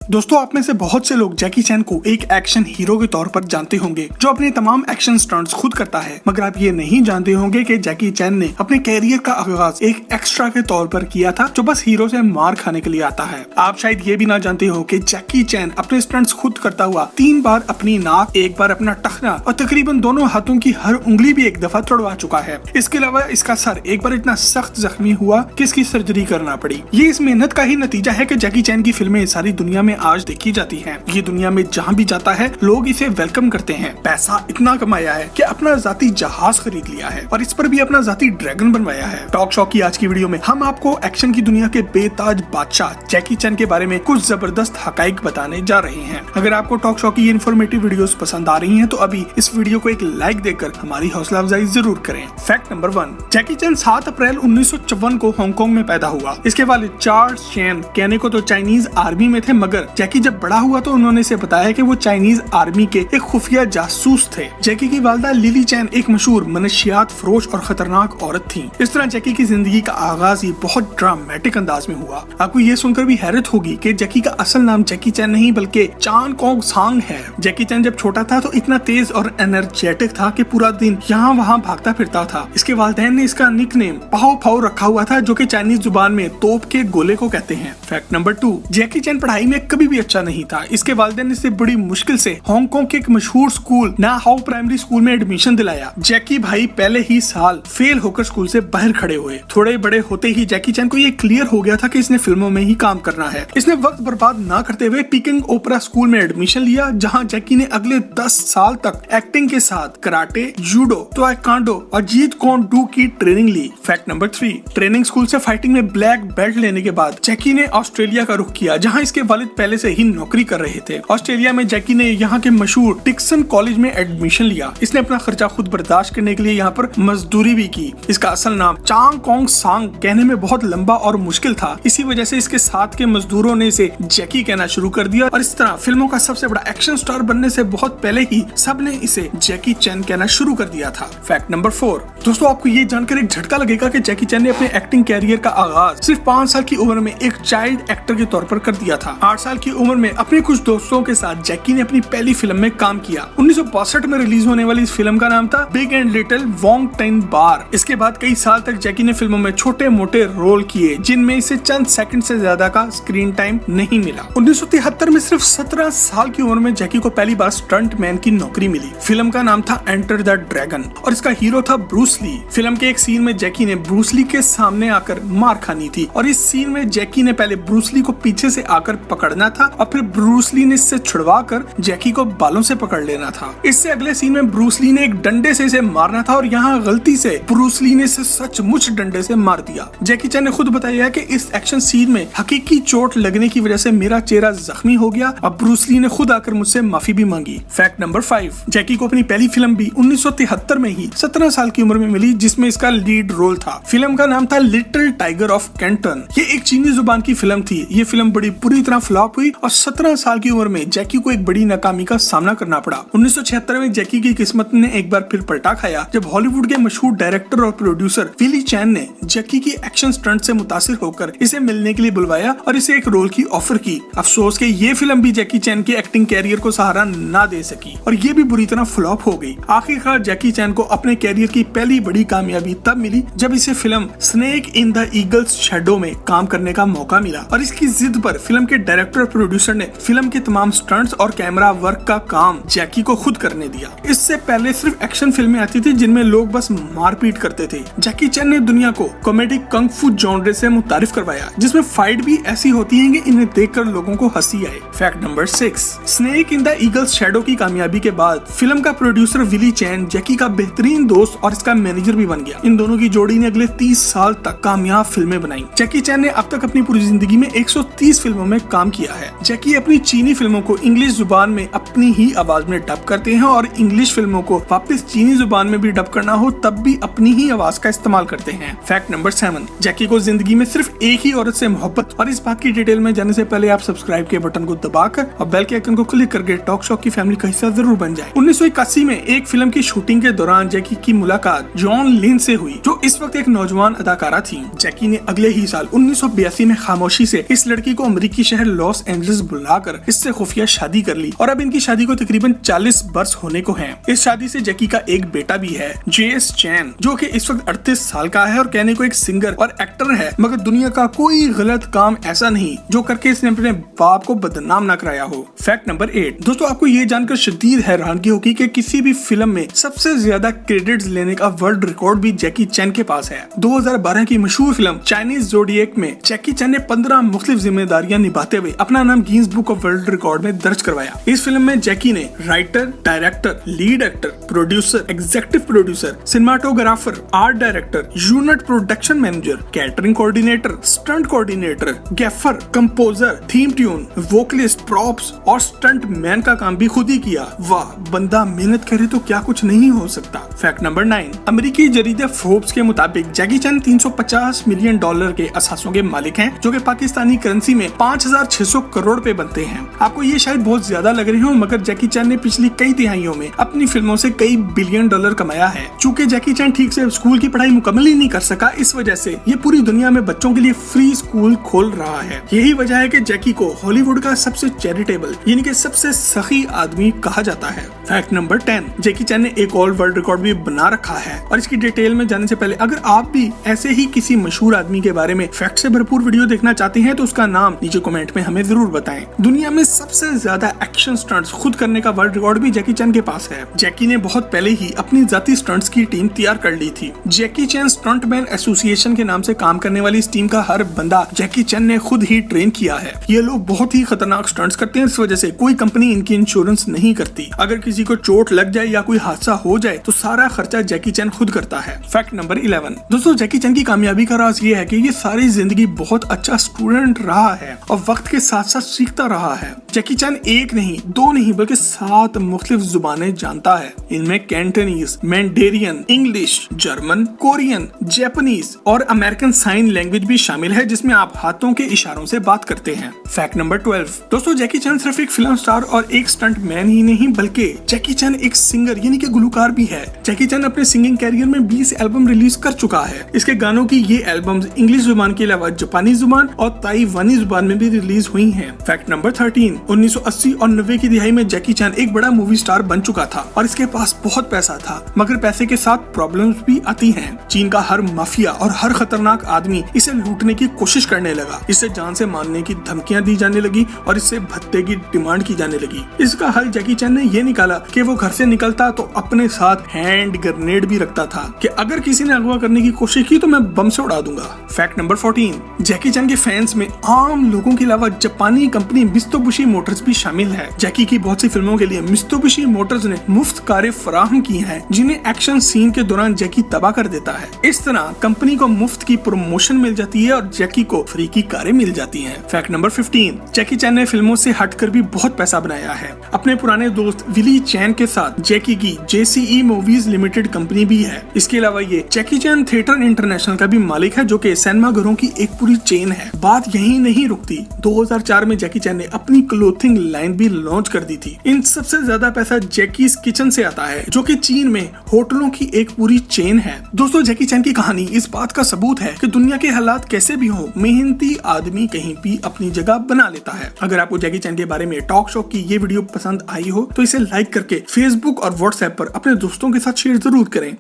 दोस्तों, आप में से बहुत से लोग जैकी चैन को एक एक्शन हीरो के तौर पर जानते होंगे जो अपने तमाम एक्शन स्टंट्स खुद करता है, मगर आप ये नहीं जानते होंगे कि जैकी चैन ने अपने कैरियर का आगाज एक एक्स्ट्रा के तौर पर किया था जो बस हीरो से मार खाने के लिए आता है। आप शायद ये भी ना जानते हो कि जैकी चैन अपने स्टंट्स खुद करता हुआ 3 बार अपनी नाक, 1 बार अपना टखना और तकरीबन दोनों हाथों की हर उंगली भी एक दफा तोड़वा चुका है। इसके अलावा इसका सर एक बार इतना सख्त जख्मी हुआ कि इसकी सर्जरी करना पड़ी। ये इस मेहनत का ही नतीजा है कि जैकी चैन की फिल्में सारी दुनिया में आज देखी जाती हैं। ये दुनिया में जहाँ भी जाता है लोग इसे वेलकम करते हैं। पैसा इतना कमाया है कि अपना जाती जहाज खरीद लिया है और इस पर भी अपना जाती ड्रैगन बनवाया है। टॉक शो की आज की वीडियो में हम आपको एक्शन की दुनिया के बेताज बादशाह जैकी चैन के बारे में कुछ जबरदस्त हकाइक बताने जा रहे हैं। अगर आपको टॉक शो की इन्फॉर्मेटिव वीडियोस पसंद आ रही हैं तो अभी इस वीडियो को एक लाइक देकर हमारी हौसला अफजाई जरूर करें। फैक्ट नंबर 1, जैकी चैन 7 अप्रैल 1954 को हांगकांग में पैदा हुआ। इसके वालिद चार्ल्स चैन कहने को तो चाइनीज आर्मी में थे, मगर जैकी जब बड़ा हुआ तो उन्होंने इसे बताया कि वो चाइनीज आर्मी के एक खुफिया जासूस थे। जैकी की वालिदा लिली चैन एक मशहूर मनशियात फरोश और खतरनाक औरत थी। इस तरह जैकी की जिंदगी का आगाज ही बहुत ड्रामेटिक अंदाज में हुआ। आपको ये सुनकर भी हैरत होगी कि जैकी का असल नाम जैकी चैन नहीं बल्कि चान कोंग सांग है। जैकी चैन जब छोटा था तो इतना तेज और एनर्जेटिक था कि पूरा दिन यहाँ वहाँ भागता फिरता था। इसके वालिदैन ने इसका निकनेम पाओ पाओ रखा हुआ था, जो कि चाइनीज जुबान में तोप के गोले को कहते हैं। फैक्ट नंबर 2, जैकी चैन पढ़ाई में कभी भी अच्छा नहीं था। इसके वालिदैन ने इसे बड़ी मुश्किल से हांगकांग के एक मशहूर स्कूल ना हाउ प्राइमरी स्कूल में एडमिशन दिलाया। जैकी भाई पहले ही साल फेल होकर स्कूल से बाहर खड़े हुए। थोड़े बड़े होते ही जैकी चैन को ये क्लियर हो गया था कि इसने फिल्मों में ही काम करना है। इसने वक्त बर्बाद ना करते हुए पीकिंग ओपेरा स्कूल में एडमिशन लिया, जहां जैकी ने अगले 10 साल तक एक्टिंग के साथ कराटे, जूडो, ताइक्वांडो और जीत कौन डू की ट्रेनिंग ली। फैक्ट नंबर 3, ट्रेनिंग स्कूल से फाइटिंग में ब्लैक बेल्ट लेने के बाद जैकी ने ऑस्ट्रेलिया का रुख किया, जहां इसके वालिद पहले से ही नौकरी कर रहे थे। ऑस्ट्रेलिया में जैकी ने यहाँ के मशहूर डिक्सन कॉलेज में एडमिशन लिया। इसने अपना खर्चा खुद बर्दाश्त करने के लिए यहाँ पर मजदूरी भी की। इसका असल नाम चांग कोंग सांग कहने में बहुत लंबा और मुश्किल था, इसी वजह से इसके साथ के मजदूरों ने इसे जैकी कहना शुरू कर दिया और इस तरह फिल्मों का सबसे बड़ा एक्शन स्टार बनने से बहुत पहले ही सबने इसे जैकी चैन कहना शुरू कर दिया था। फैक्ट नंबर 4, दोस्तों आपको ये जानकर एक झटका लगेगा कि जैकी चैन ने अपने एक्टिंग कैरियर का आगाज सिर्फ 5 साल की उम्र में एक चाइल्ड एक्टर के तौर पर कर दिया था। 8 साल की उम्र में अपने कुछ दोस्तों के साथ जैकी ने अपनी पहली फिल्म में काम किया। 1962 में रिलीज होने वाली इस फिल्म का नाम था big and little Wong Tin Bar. इसके बाद कई साल तक जैकी ने फिल्मों में छोटे मोटे रोल किए, जिनमें इसे चंद सेकंड से ज्यादा का स्क्रीन टाइम नहीं मिला। 1973 में सिर्फ 17 साल की उम्र में जैकी को पहली बार स्टंट मैन की नौकरी मिली। फिल्म का नाम था एंटर द ड्रैगन और इसका हीरो था ब्रूस ली। फिल्म के एक सीन में जैकी ने ब्रूस ली के सामने आकर मार खानी थी और इस सीन में जैकी ने पहले ब्रूस ली को पीछे से आकर पकड़ना था और फिर ब्रूस ली ने इससे छुड़वा कर जैकी को बालों से पकड़ लेना था। इससे अगले सीन में ब्रूस ली ने एक डंडे से इसे मारना था और यहाँ गलती से ब्रूस ली ने इसे सचमुच डंडे से मार दिया। जैकी चैन ने खुद बताया कि इस एक्शन सीन में हकीकी चोट लगने की वजह से मेरा चेहरा जख्मी हो गया और ब्रूस ली ने खुद आकर मुझसे माफी भी मांगी। फैक्ट नंबर 5, जैकी को अपनी पहली फिल्म भी 1973 में ही 17 साल की उम्र में मिली, जिसमें इसका लीड रोल था। फिल्म का नाम था लिटिल टाइगर ऑफ कैंटन। ये एक चीनी जुबान की फिल्म थी। ये फिल्म बड़ी बुरी तरह फ्लॉप हुई और 17 साल की उम्र में जैकी को एक बड़ी नाकामी का सामना करना पड़ा। 1976 में जैकी की किस्मत ने एक बार फिर पलटा खाया जब हॉलीवुड के मशहूर डायरेक्टर और प्रोड्यूसर विली चैन ने जैकी की एक्शन स्टंट से मुतासिर होकर इसे मिलने के लिए बुलवाया और इसे एक रोल की ऑफर की। अफसोस कि ये फिल्म भी जैकी चैन के एक्टिंग कैरियर को सहारा ना दे सकी और ये भी बुरी तरह फ्लॉप हो गई। आखिरकार जैकी चैन को अपने कैरियर की पहली बड़ी कामयाबी तब मिली जब इसे film snake in the eagles shadow में काम करने का मौका मिला और इसकी जिद पर फिल्म के डायरेक्टर और प्रोड्यूसर ने फिल्म के तमाम स्टंट्स और कैमरा वर्क का काम जैकी को खुद करने दिया। इससे पहले सिर्फ एक्शन फिल्में आती थी जिनमें लोग बस मारपीट करते थे। जैकी चैन ने दुनिया को कॉमेडी कंग फू जॉनरे से मुतारिफ करवाया, जिसमें फाइट भी ऐसी होती है कि इन्हें देखकर लोगों को हंसी आए। Fact number 6, snake in the eagles shadow की कामयाबी के बाद फिल्म का प्रोड्यूसर विली चैन जैकी का बेहतरीन दोस्त और इसका मैनेजर भी बन गया। इन दोनों की जोड़ी ने अगले 30 साल तक कामयाब फिल्में बनाई। जैकी चैन ने अब तक अपनी पूरी जिंदगी में 130 फिल्मों में काम किया है। जैकी अपनी चीनी फिल्मों को इंग्लिश जुबान में अपनी ही आवाज में डब करते हैं और इंग्लिश फिल्मों को वापस चीनी जुबान में भी डब करना हो तब भी अपनी ही आवाज का इस्तेमाल करते हैं। फैक्ट नंबर 7, जैकी को जिंदगी में सिर्फ एक ही औरत से मोहब्बत और इस बात की डिटेल में जाने से पहले आप सब्सक्राइब के बटन को दबाकर और बेल के आइकन को क्लिक करके टॉक शो की फैमिली का हिस्सा जरूर बन जाए। 1981 में एक फिल्म की शूटिंग के दौरान जैकी की मुलाकात जॉन लिन से हुई, जो इस वक्त एक नौजवान अदाकारा थी। जैकी ने अगले ही साल 1982 में खामोशी से इस लड़की को अमेरिकी शहर लॉस लॉस एंजलिस बुलाकर इससे खुफिया शादी कर ली और अब इनकी शादी को तकरीबन 40 वर्ष होने को हैं। इस शादी से जैकी का एक बेटा भी है, जेस चैन, जो कि इस वक्त 38 साल का है और कहने को एक सिंगर और एक्टर है, मगर दुनिया का कोई गलत काम ऐसा नहीं जो करके इसने अपने बाप को बदनाम ना कराया हो। Fact number 8। दोस्तों, आपको ये जानकर शदीद हैरानगी होगी कि किसी भी फिल्म में सबसे ज्यादा क्रेडिट्स लेने का वर्ल्ड रिकॉर्ड भी जैकी चैन के पास है। 2012 की मशहूर फिल्म चाइनीज ज़ोडिएक में जैकी चैन ने 15 मुख्तलिफ जिम्मेदारियां निभाते हुए अपना नाम Guinness book of world record में दर्ज करवाया। इस फिल्म में जैकी ने writer, director, lead actor, producer, executive producer, cinematographer, art director, unit production manager, catering coordinator, stunt coordinator, gaffer, composer, theme tune, vocalist, props और स्टंट मैन का काम भी खुद ही किया। वाह, बंदा मेहनत करे तो क्या कुछ नहीं हो सकता। Fact number 9। अमेरिकी जरीदे फोर्ब्स के मुताबिक जैकी चैन $350 मिलियन के असासों के मालिक हैं, जो कि पाकिस्तानी करेंसी में 5600 करोड़ पे बनते हैं। आपको ये शायद बहुत ज्यादा लग रहे हो, मगर जैकी चैन ने पिछली कई तिहाइयों में अपनी फिल्मों से कई बिलियन डॉलर कमाया है। चूंकि जैकी चैन ठीक से स्कूल की पढ़ाई मुकम्मल ही नहीं कर सका, इस वजह से ये पूरी दुनिया में बच्चों के लिए फ्री स्कूल खोल रहा है। यही वजह है कि जैकी को हॉलीवुड का सबसे चैरिटेबल यानी कि सबसे सखी आदमी कहा जाता है। Fact number 10। जैकी चैन ने एक और वर्ल्ड रिकॉर्ड भी बना रखा है और इसकी डिटेल में जाने से पहले अगर आप भी ऐसे ही किसी मशहूर आदमी के बारे में फैक्ट से भरपूर वीडियो देखना चाहते हैं तो उसका नाम नीचे कमेंट में हमें जरूर बताएं। दुनिया में सबसे ज्यादा एक्शन स्टंट्स खुद करने का वर्ल्ड रिकॉर्ड भी जैकी चैन के पास है। जैकी ने बहुत पहले ही अपनी जाती स्टंट्स की टीम तैयार कर ली थी। जैकी चैन स्टंटमैन एसोसिएशन के नाम से काम करने वाली इस टीम का हर बंदा जैकी चैन ने खुद ही ट्रेन किया है। ये लोग बहुत ही खतरनाक स्टंट्स करते हैं, इस वजह से कोई कंपनी इनकी इंश्योरेंस नहीं करती। अगर किसी को चोट लग जाए या कोई हादसा हो जाए तो सारा खर्चा जैकी चैन खुद करता है। Fact number 11। दोस्तों, जैकी चैन की कामयाबी का राज ये है कि ये सारी जिंदगी बहुत अच्छा स्टूडेंट रहा है और वक्त के साथ साथ सीखता रहा है। जैकी चैन एक नहीं, दो नहीं, बल्कि 7 मुख्तलिफ जुबानें जानता है। इनमें Cantonese, Mandarin, English, German, Korean, Japanese और अमेरिकन साइन लैंग्वेज भी शामिल है, जिसमें आप हाथों के इशारों से बात करते हैं। Fact number 12। दोस्तों, जैकी चैन सिर्फ एक फिल्म स्टार और एक स्टंट मैन ही नहीं, बल्कि जैकी चैन एक सिंगर यानी कि गुलकार भी है। जैकी चैन अपने सिंगिंग कैरियर में 20 एल्बम रिलीज कर चुका है। इसके गानों की ये एल्बम्स इंग्लिश जुबान के अलावा जापानी जुबान और ताइवानी जुबान में भी रिलीज हुई हैं। Fact number 13। 1980 और 90 की दिहाई में जैकी चैन एक बड़ा मूवी स्टार बन चुका था और इसके पास बहुत पैसा था, मगर पैसे के साथ प्रॉब्लम्स भी आती हैं। चीन का हर माफिया और हर खतरनाक आदमी इसे लूटने की कोशिश करने लगा। इसे जान से मारने की धमकियां दी जाने लगी और इससे भत्ते की डिमांड की जाने लगी। इसका हल जैकी चैन ने ये निकाला कि वो घर से निकलता तो अपने साथ हैंड ग्रेनेड भी रखता था कि अगर किसी ने अगवा करने की कोशिश की तो मैं बम से उड़ा दूंगा। Fact number 14। जैकी चैन के फैंस में आम लोगों के अलावा जापानी कंपनी मित्सुबिशी मोटर्स भी शामिल है। जैकी की बहुत सी फिल्मों के लिए मित्सुबिशी मोटर्स ने मुफ्त कारें फराहम की हैं, जिन्हें एक्शन सीन के दौरान जैकी तबाह कर देता है। इस तरह कंपनी को मुफ्त की प्रमोशन मिल जाती है और जैकी को फ्री की कारें मिल जाती हैं। Fact number 15। जैकी चैन ने फिल्मों से हटकर भी बहुत पैसा बनाया है। अपने पुराने दोस्त विली चैन के साथ जैकी की JCE मूवीज लिमिटेड कंपनी भी है। इसके अलावा ये जैकी चैन थिएटर इंटरनेशनल का भी मालिक है, जो कि सिनेमा घरों की एक पूरी चेन है। बात यही नहीं रुकती, 2004 में जैकी चैन ने अपनी क्लोथिंग लाइन भी लॉन्च कर दी थी। इन सबसे ज्यादा पैसा जैकीज किचन से आता है, जो कि चीन में होटलों की एक पूरी चेन है। दोस्तों, जैकी चैन की कहानी इस बात का सबूत है कि दुनिया के हालात कैसे भी हो, मेहनती आदमी कहीं भी अपनी जगह बना लेता है। अगर आपको जैकी चैन के बारे में टॉक शो की ये वीडियो पसंद आई हो तो इसे लाइक करके फेसबुक और व्हाट्सएप पर अपने दोस्तों के साथ शेयर जरूर करें।